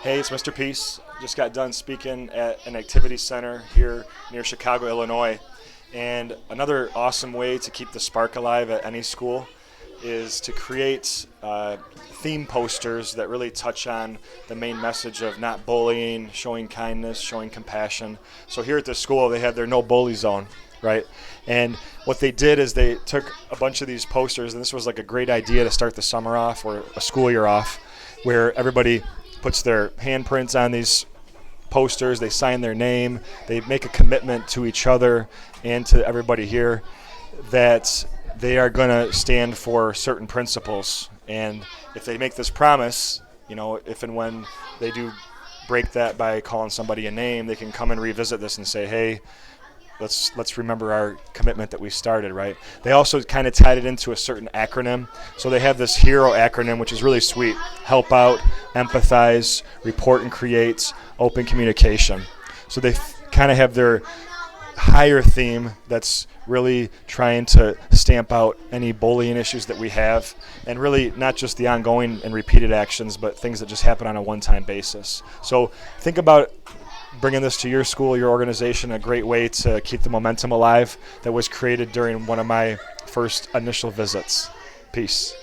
Hey, it's Mr. Peace. Just got done speaking at an activity center here near Chicago, Illinois. And another awesome way to keep the spark alive at any school is to create theme posters that really touch on the main message of not bullying, showing kindness, showing compassion. So here at the school, they have their no bully zone, right? And what they did is they took a bunch of these posters, and this was like a great idea to start the summer off or a school year off, where everybody puts their handprints on these posters, they sign their name, they make a commitment to each other and to everybody here that they are going to stand for certain principles. And if they make this promise, if and when they do break that by calling somebody a name, they can come and revisit this and say, hey, let's remember our commitment that we started, right? They also kind of tied it into a certain acronym. So they have this HERO acronym, which is really sweet. Help out, empathize, report and create, open communication. So they kind of have their higher theme that's really trying to stamp out any bullying issues that we have, and really not just the ongoing and repeated actions, but things that just happen on a one-time basis. So think about bringing this to your school, your organization, a great way to keep the momentum alive that was created during one of my first initial visits. Peace.